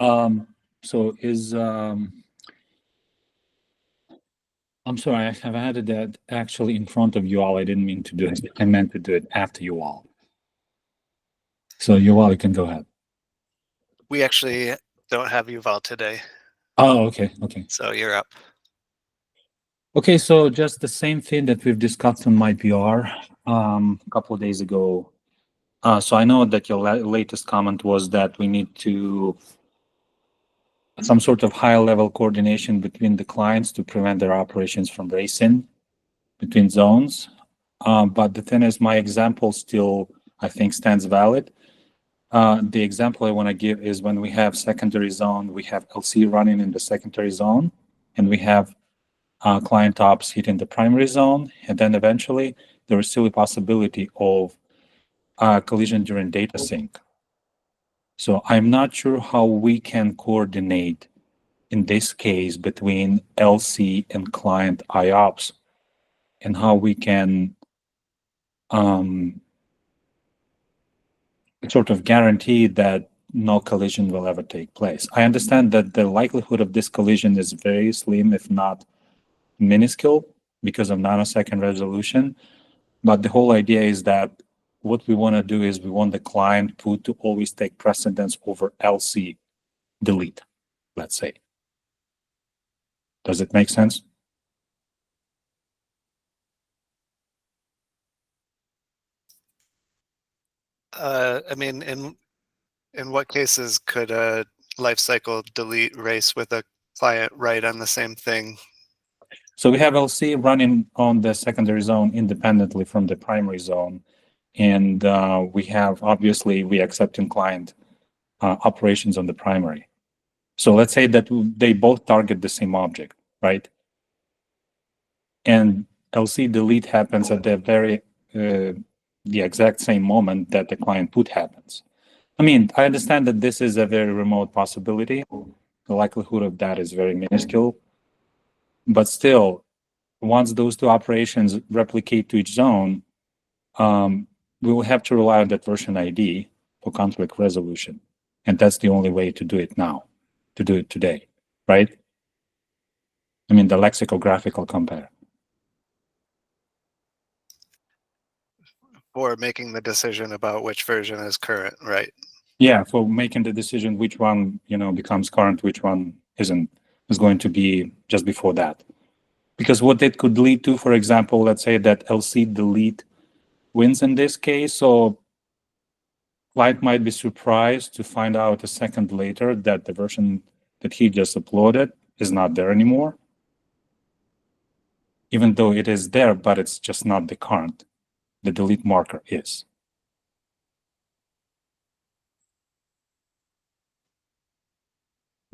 So is I'm sorry, I have added that actually in front of you all. I didn't mean to do it. I meant to do it after you all. So you all, you can go ahead. We actually don't have Yuval today, Oh, okay, okay. so you're up. Okay, so just the same thing that we've discussed on my PR a couple of days ago. So I know that your latest comment was that we need to some sort of high level coordination between the clients to prevent their operations from racing between zones. But the thing is, my example still, I think, stands valid. The example I want to give is when we have secondary zone, we have LC running in the secondary zone, and we have client ops hitting the primary zone, and then eventually there is still a possibility of collision during data sync. So I'm not sure how we can coordinate in this case between LC and client IOPS and how we can sort of guarantee that no collision will ever take place. I understand that the likelihood of this collision is very slim, if not minuscule, because of nanosecond resolution. But the whole idea is that what we want to do is we want the client put to always take precedence over LC delete, let's say. Does it make sense? I mean, in what cases could a lifecycle delete race with a client write on the same thing? So we have LC running on the secondary zone independently from the primary zone. And we have, obviously, we accepting client operations on the primary. So let's say that they both target the same object, right? And LC delete happens at the exact same moment that the client put happens. I mean, I understand that this is a very remote possibility. The likelihood of that is very minuscule. But still, once those two operations replicate to each zone, we will have to rely on that version ID for conflict resolution. And that's the only way to do it now, to do it today, right? I mean, the lexicographical compare. For making the decision about which version is current, right? Yeah, for making the decision which one, becomes current, which one isn't, is going to be just before that. Because what it could lead to, for example, let's say that LC delete wins in this case, so client might be surprised to find out a second later that the version that he just uploaded is not there anymore. Even though it is there, but it's just not the current. The delete marker is.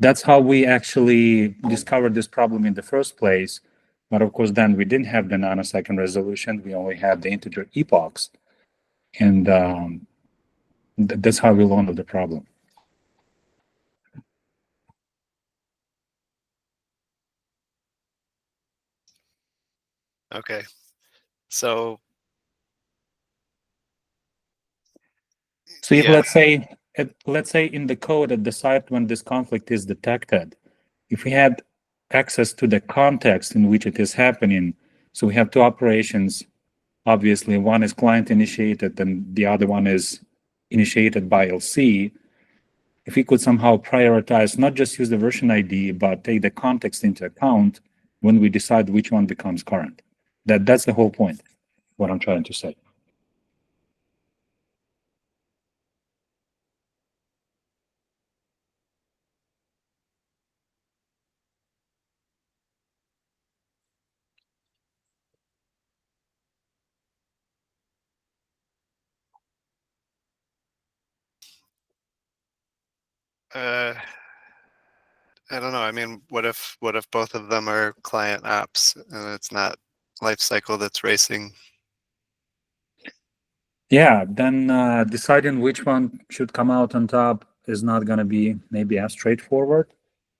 That's how we actually discovered this problem in the first place. But of course, then we didn't have the nanosecond resolution. We only had the integer epochs. And that's how we learned of the problem. Okay. So if yeah. let's say in the code at the site when this conflict is detected, if we had access to the context in which it is happening, so we have two operations. Obviously, one is client initiated and the other one is initiated by LC. If we could somehow prioritize, not just use the version ID, but take the context into account when we decide which one becomes current. That's the whole point, what I'm trying to say. I don't know. I mean, what if both of them are client apps and it's not lifecycle that's racing? Yeah, then deciding which one should come out on top is not going to be maybe as straightforward,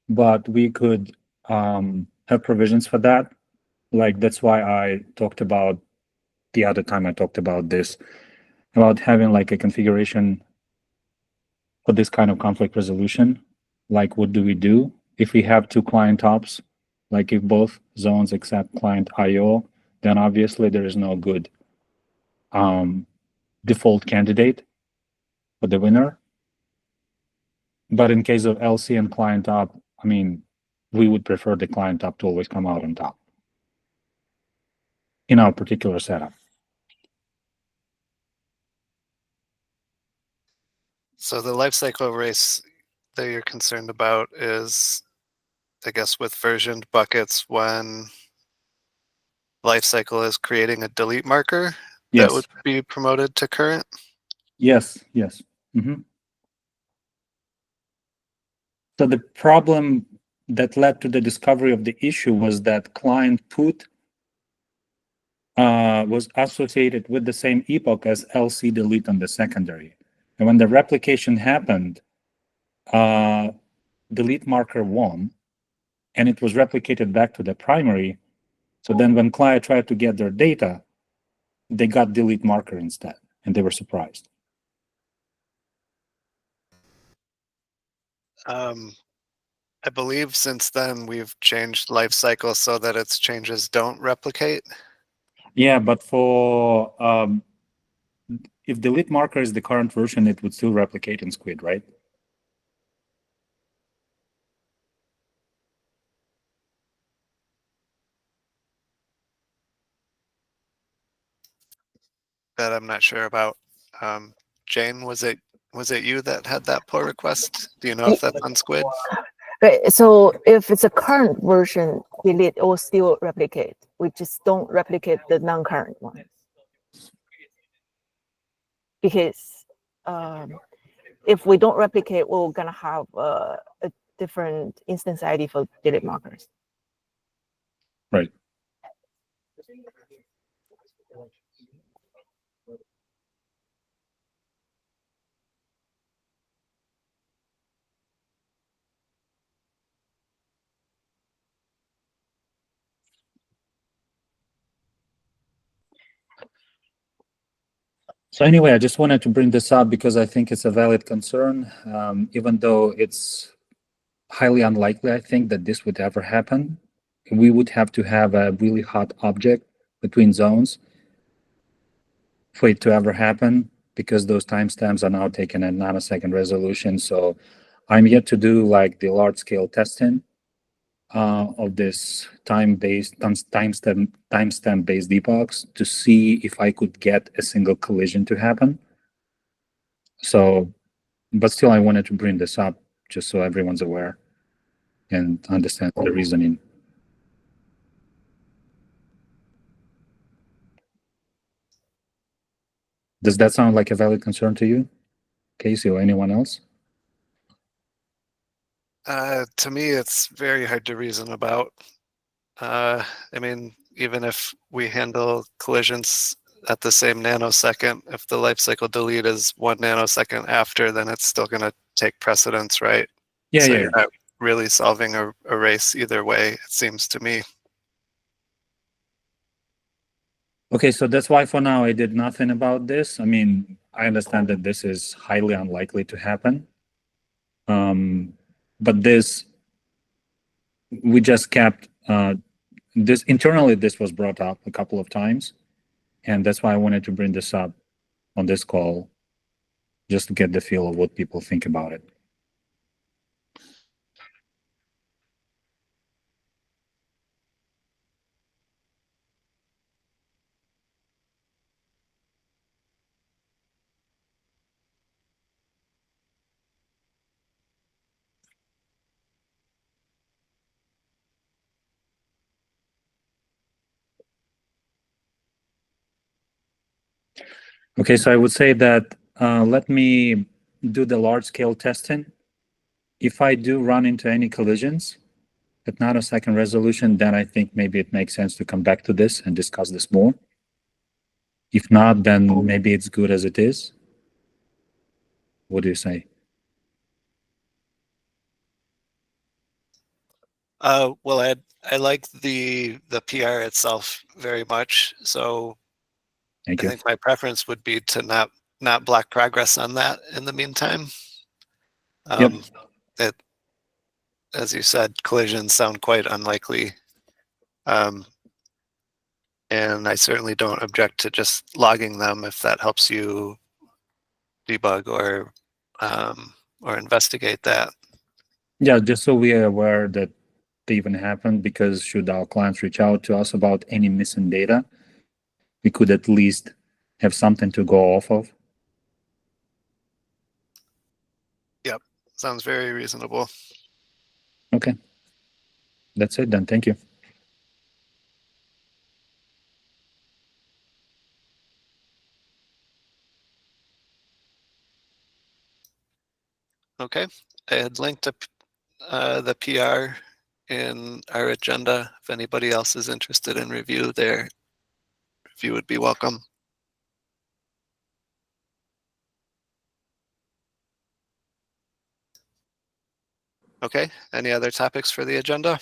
but we could have provisions for that. Like that's why I talked about the other time I talked about this, about having like a configuration for this kind of conflict resolution. like what do we do if we have two client ops? Like if both zones accept client IO, then obviously there is no good default candidate for the winner. But in case of LC and client op, I mean, we would prefer the client op to always come out on top in our particular setup. So the lifecycle race that you're concerned about is, I guess, with versioned buckets when lifecycle is creating a delete marker that would Yes, be promoted to current. yes, yes. So the problem that led to the discovery of the issue was that client put was associated with the same epoch as LC delete on the secondary. And when the replication happened, delete marker won, and it was replicated back to the primary. So then when client tried to get their data, they got delete marker instead, and they were surprised. I believe since then we've changed lifecycle so that its changes don't replicate. Yeah, but for if delete marker is the current version, it would still replicate in Squid, right? That I'm not sure about. Jane, was it you that had that pull request? Do you know if that's on Squid? Right. So if it's a current version, delete, it will still replicate. We just don't replicate the non-current one. Because if we don't replicate, we're gonna have a different instance ID for delete markers. Right. So anyway, I just wanted to bring this up because I think it's a valid concern, even though it's highly unlikely, I think, that this would ever happen. We would have to have a really hot object between zones for it to ever happen, because those timestamps are now taken at nanosecond resolution. So I'm yet to do like the large scale testing of this timestamp based epochs to see if I could get a single collision to happen. So, but still, I wanted to bring this up just so everyone's aware and understands the reasoning. Does that sound like a valid concern to you, Casey, or anyone else? To me, it's very hard to reason about. I mean, even if we handle collisions at the same nanosecond, if the lifecycle delete is 1 nanosecond after, then it's still going to take precedence, right? Yeah, so yeah. You're not really solving a race either way, it seems to me. Okay, so that's why for now I did nothing about this. I mean, I understand that this is highly unlikely to happen. But this, we just kept this internally, this was brought up a couple of times. And that's why I wanted to bring this up on this call, just to get the feel of what people think about it. Okay, so I would say that let me do the large scale testing. If I do run into any collisions at nanosecond resolution, then I think maybe it makes sense to come back to this and discuss this more. If not, then maybe it's good as it is. What do you say? Well, I like the PR itself very much, so Thank I you. think my preference would be to not block progress on that in the meantime. Yep. as you said, collisions sound quite unlikely. And I certainly don't object to just logging them if that helps you debug or investigate that. Yeah, just so we are aware that they even happened, because should our clients reach out to us about any missing data, we could at least have something to go off of. Yep, sounds very reasonable. Okay. That's it then. Thank you. Okay, I had linked up the PR in our agenda. If anybody else is interested in review there, review would be welcome. Okay, any other topics for the agenda?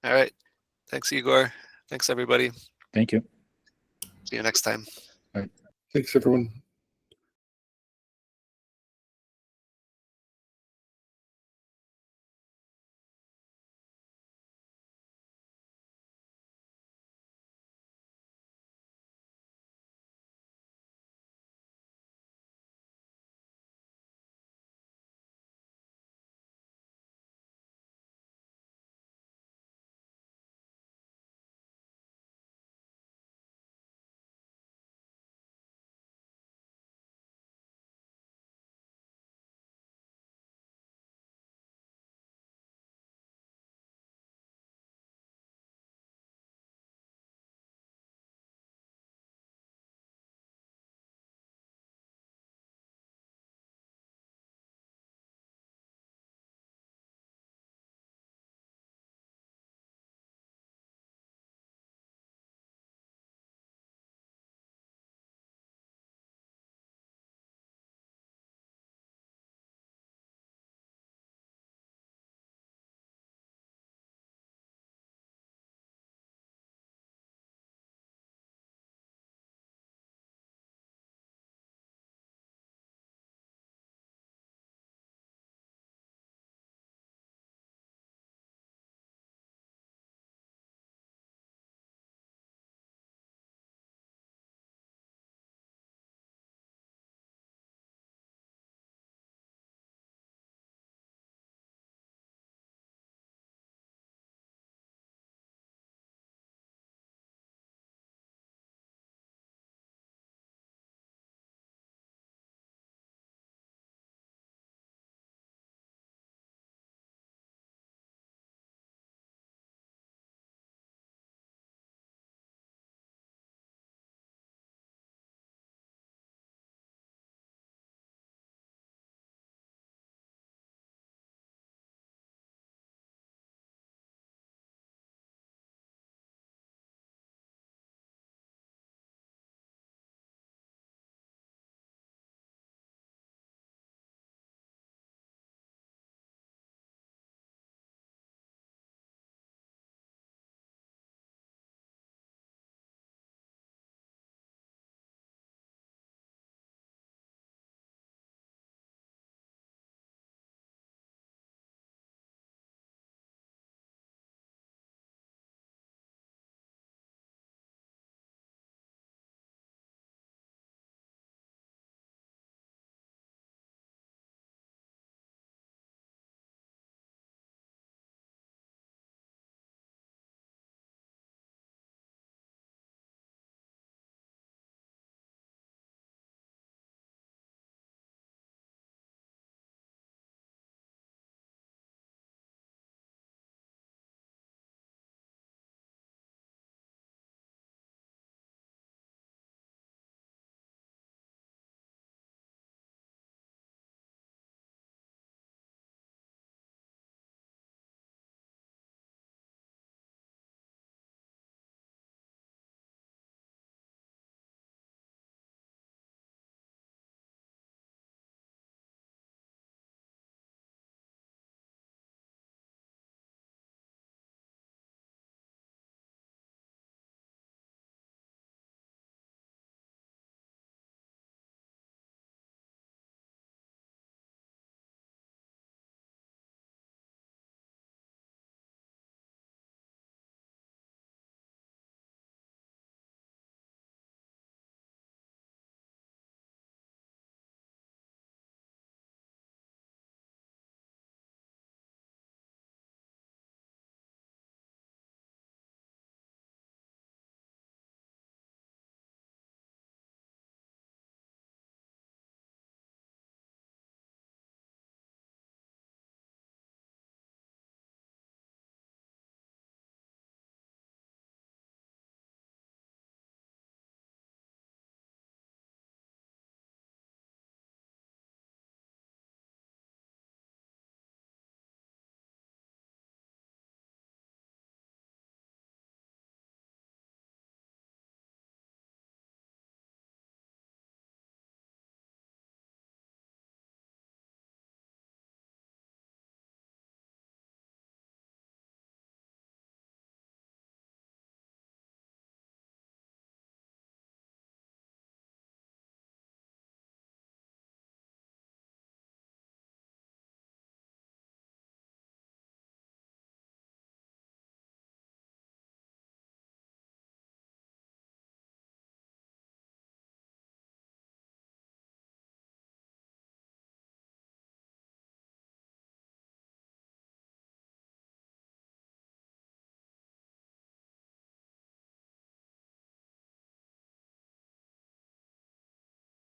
All right, thanks Igor. Thanks everybody. Thank you. See you next time. Thanks, everyone.